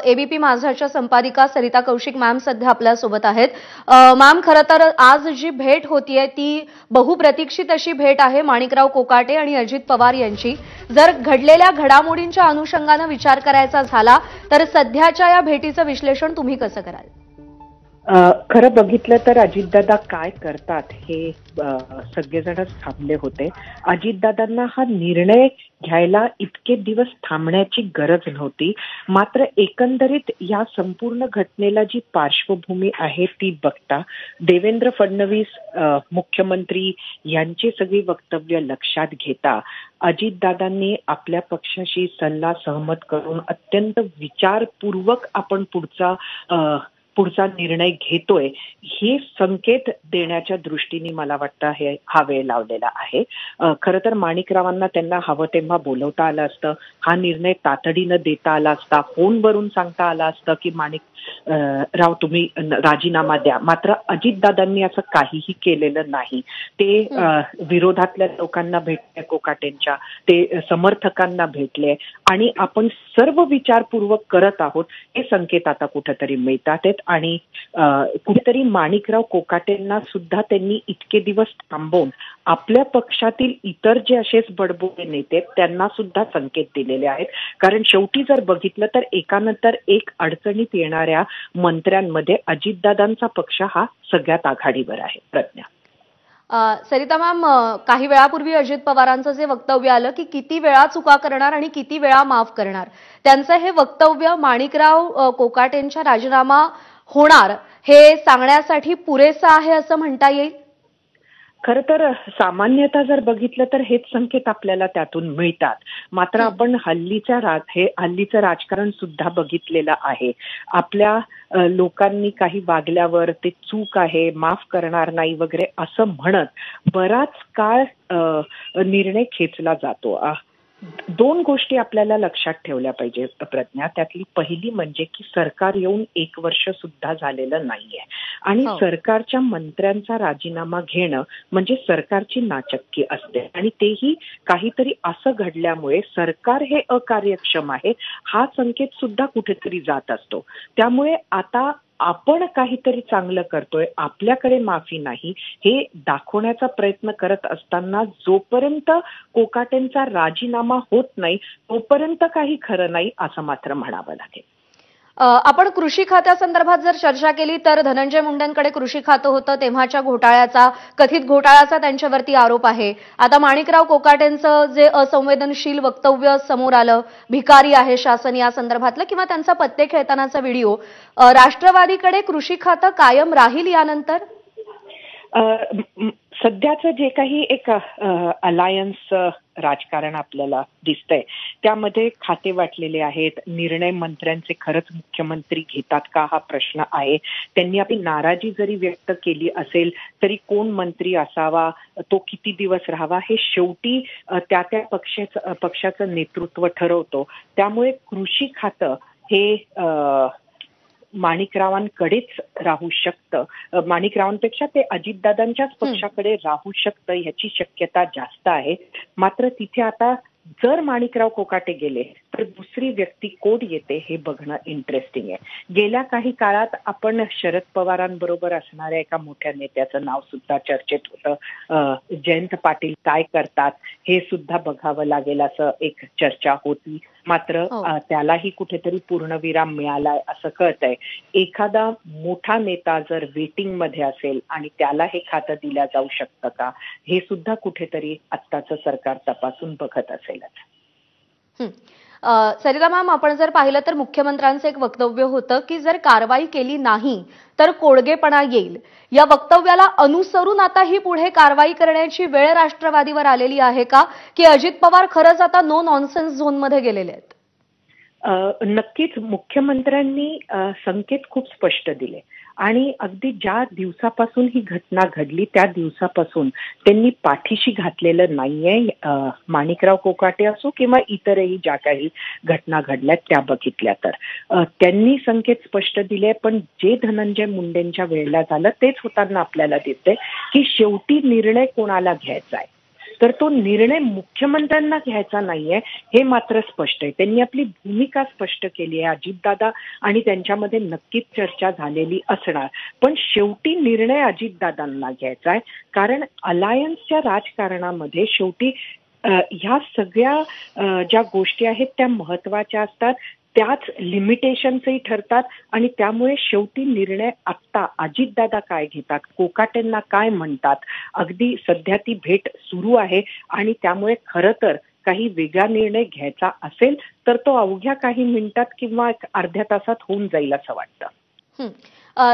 ABP माझाच्या संपादिका Sarita Kaushik ma'am सध्या आपल्यासोबत आहेत. मॅम, खरं तर आज जी भेट होतीये ती बहुप्रतीक्षित अशी भेट आहे माणिकराव कोकाटे आणि अजित पवार यांची. जर घडलेल्या घडामोडींच्या अनुषंगाने विचार करायचा झाला तर सध्याच्या या भेटीचं विश्लेषण तुम्ही कसं कराल? खरं बघितलं तर अजितदादा काय करतात हे सगळेजणच थांबले होते. अजितदादांना हा निर्णय घ्यायला इतके दिवस थांबण्याची गरज नव्हती. मात्र एकंदरीत या संपूर्ण घटनेला जी पार्श्वभूमी आहे ती बघता देवेंद्र फडणवीस मुख्यमंत्री यांची सगळी वक्तव्य लक्षात घेता अजितदादांनी आपल्या पक्षाशी सल्ला सहमत करून अत्यंत विचारपूर्वक आपण पुढचा निर्णय घेतोय हे संकेत देण्याच्या दृष्टीने मला वाटतं हा वेळ लावलेला आहे. खरं तर माणिकरावांना त्यांना हवं तेव्हा बोलवता आलं असतं. हा निर्णय तातडीनं देता आला असता. फोनवरून सांगता आलं असतं की राव तुम्ही राजीनामा द्या. मात्र अजितदादांनी असं काहीही केलेलं नाही. ते विरोधातल्या लोकांना भेटले, कोकाटेंच्या ते समर्थकांना भेटले आणि आपण सर्व विचारपूर्वक करत आहोत हे संकेत आता कुठेतरी मिळतात. आणि कुठेतरी माणिकराव कोकाटेंना सुद्धा त्यांनी इतके दिवस थांबवून आपल्या पक्षातील इतर जे असेच बडबोडे नेते त्यांना सुद्धा संकेत दिलेले आहेत. कारण शेवटी जर बघितलं तर एकानंतर एक अडचणीत येणाऱ्या मंत्र्यांमध्ये अजितदादांचा पक्ष हा सगळ्यात आघाडीवर आहे. प्रज्ञा. सरिता मॅम, काही वेळापूर्वी अजित पवारांचं जे वक्तव्य आलं की किती वेळा चुका करणार आणि किती वेळा माफ करणार, त्यांचं हे वक्तव्य माणिकराव कोकाटेंच्या राजीनामा होणार हे सांगण्यासाठी पुरेसं आहे असं म्हणता येईल? खरं तर सामान्यतः जर बघितलं तर हेच संकेत आपल्याला त्यातून मिळतात. मात्र आपण हल्लीचं राजकारण सुद्धा बघितलेलं आहे. आपल्या लोकांनी काही वागल्यावर ते चूक आहे, माफ करणार नाही वगैरे असं म्हणत बराच काळ निर्णय खेचला जातो. दोन गोष्टी आपल्याला लक्षात ठेवल्या पाहिजे प्रज्ञा. त्यातली पहिली म्हणजे की सरकार येऊन 1 वर्ष सुद्धा झालेलं नाहीये आणि सरकारच्या मंत्र्यांचा राजीनामा घेणं म्हणजे सरकारची नाचक्की असते आणि तेही काहीतरी असं घडल्यामुळे सरकार हे अकार्यक्षम आहे हा संकेत सुद्धा कुठेतरी जात असतो. त्यामुळे आता आपण काहीतरी चांगलं करतोय, आपल्याकडे माफी नाही हे दाखवण्याचा प्रयत्न करत असताना जोपर्यंत कोकाटेंचा राजीनामा होत नाही तोपर्यंत काही खरं नाही असं मात्र म्हणावं लागेल. आपण कृषी खात्यासंदर्भात जर चर्चा केली तर धनंजय मुंडेंकडे कृषी खातं होतं तेव्हाच्या कथित घोटाळ्याचा त्यांच्यावरती आरोप आहे. आता माणिकराव कोकाटेंचं जे असंवेदनशील वक्तव्य समोर आलं, भिकारी आहे शासन या संदर्भातलं, किंवा त्यांचा पत्ते खेळतानाचा व्हिडिओ, राष्ट्रवादीकडे कृषी खातं कायम राहील यानंतर? सध्याचं जे काही एक अलायन्स राजकारण आपल्याला दिसतंय त्यामध्ये खाते वाटलेले आहेत. निर्णय मंत्र्यांचे खरंच मुख्यमंत्री घेतात का हा प्रश्न आहे. त्यांनी आपली नाराजी जरी व्यक्त केली असेल तरी कोण मंत्री असावा, तो किती दिवस राहावा हे शेवटी त्या पक्षाचं नेतृत्व ठरवतो. त्यामुळे कृषी खातं हे माणिकरावांकडेच राहू शकतं. माणिकरावांपेक्षा ते अजितदादांच्याच पक्षाकडे राहू शकतं याची शक्यता जास्त आहे. मात्र तिथे आता जर माणिकराव कोकाटे गेले तर दुसरी व्यक्ती कोण येते हे बघणं इंटरेस्टिंग आहे. गेल्या काही काळात आपण शरद पवारांबरोबर असणाऱ्या एका मोठ्या नेत्याचं नाव सुद्धा चर्चेत होतं. जयंत पाटील काय करतात हे सुद्धा बघावं लागेल असं एक चर्चा होती. मात्र त्यालाही कुठेतरी पूर्णविराम मिळालाय असं कळतंय. एखादा मोठा नेता जर वेटिंग मध्ये असेल आणि त्याला हे खातं दिलं जाऊ शकतं का हे सुद्धा कुठेतरी आत्ताचं सरकार तपासून बघत असेलच. सरिता मॅम, आपण जर पाहिलं तर मुख्यमंत्र्यांचं एक वक्तव्य होतं की जर कारवाई केली नाही तर कोडगेपणा येईल. या वक्तव्याला अनुसरून आता ही पुढे कारवाई करण्याची वेळ राष्ट्रवादीवर आलेली आहे का, की अजित पवार खरंच आता नो नॉनसेन्स झोनमध्ये गेलेले आहेत? नक्कीच मुख्यमंत्र्यांनी संकेत खूप स्पष्ट दिले आणि अगदी ज्या दिवसापासून ही घटना घडली त्या दिवसापासून त्यांनी पाठीशी घातलेलं नाहीये. माणिकराव कोकाटे असो किंवा इतरही ज्या काही घटना घडल्यात त्या बघितल्या तर त्यांनी संकेत स्पष्ट दिले. पण जे धनंजय मुंडेंच्या वेळेला झालं तेच होताना आपल्याला दिसतंय की शेवटी निर्णय कोणाला घ्यायचा आहे तर तो निर्णय मुख्यमंत्र्यांना घ्यायचा नाहीये हे मात्र स्पष्ट आहे. त्यांनी आपली भूमिका स्पष्ट केली आहे. अजितदादा आणि त्यांच्यामध्ये नक्कीच चर्चा झालेली असणार, पण शेवटी निर्णय अजितदादांना घ्यायचा आहे. कारण अलायन्सच्या राजकारणामध्ये शेवटी ह्या सगळ्या ज्या गोष्टी आहेत त्या महत्वाच्या असतात, त्याच लिमिटेशन्सही ठरतात आणि त्यामुळे शेवटी निर्णय आत्ता अजितदादा काय घेतात, कोकाटेंना काय म्हणतात, अगदी सध्या ती भेट सुरू आहे आणि त्यामुळे खरं तर काही वेगळा निर्णय घ्यायचा असेल तर तो अवघ्या काही मिनिटात किंवा अर्ध्या तासात होऊन जाईल असं वाटतं.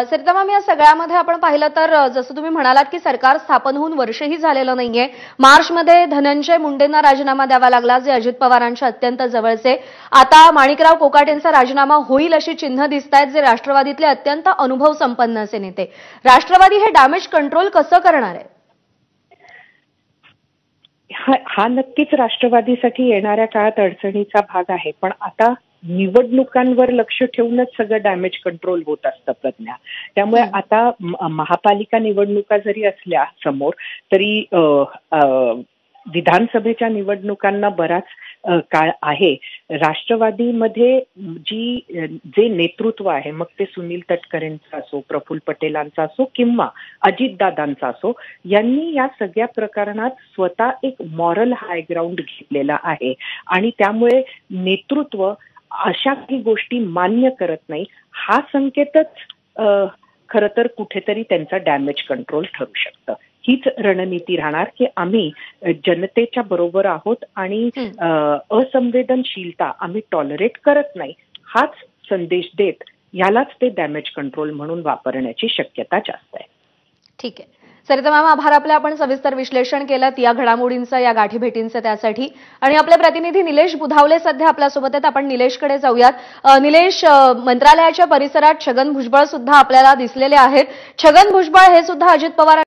सरिता मॅम, या सगळ्यामध्ये आपण पाहिलं तर जसं तुम्ही म्हणालात की सरकार स्थापन होऊन वर्षही झालेलं नाहीये. मार्चमध्ये धनंजय मुंडेंना राजीनामा द्यावा लागला, जे अजित पवारांच्या अत्यंत जवळचे. आता माणिकराव कोकाटेंचा राजीनामा होईल अशी चिन्ह दिसत आहेत, जे राष्ट्रवादीतले अत्यंत अनुभव संपन्न असे नेते. राष्ट्रवादी हे डॅमेज कंट्रोल कसं करणार आहे? हा नक्कीच राष्ट्रवादीसाठी येणाऱ्या काळात अडचणीचा भाग आहे, पण आता निवडणुकांवर लक्ष ठेवूनच सगळं डॅमेज कंट्रोल होत असतं प्रज्ञा. त्यामुळे आता महापालिका निवडणुका जरी असल्या समोर तरी विधानसभेच्या निवडणुकांना बराच काळ आहे. राष्ट्रवादीमध्ये जे नेतृत्व आहे, मग ते सुनील तटकरेंचं असो, प्रफुल्ल पटेलांचा असो किंवा अजितदादांचा असो, यांनी या सगळ्या प्रकरणात स्वतः एक मॉरल हायग्राऊंड घेतलेला आहे आणि त्यामुळे नेतृत्व अशा काही गोष्टी मान्य करत नाही. हा संकेतच खरं तर कुठेतरी त्यांचा डॅमेज कंट्रोल ठरू शकतं. हीच रणनीती राहणार की आम्ही जनतेच्या बरोबर आहोत आणि असंवेदनशीलता आम्ही टॉलरेट करत नाही, हाच संदेश देत यालाच ते डॅमेज कंट्रोल म्हणून वापरण्याची शक्यता जास्त आहे. ठीक आहे सरिता मॅम, आभार आपले. आपण सविस्तर विश्लेषण केलं या घडामोडींचं, या गाठीभेटींचं त्यासाठी. आणि आपले प्रतिनिधी निलेश बुधावले सध्या आपल्यासोबत आहेत. आपण निलेशकडे जाऊयात. निलेश, मंत्रालयाच्या परिसरात छगन भुजबळ सुद्धा आपल्याला दिसलेले आहेत. छगन भुजबळ हे सुद्धा अजित पवार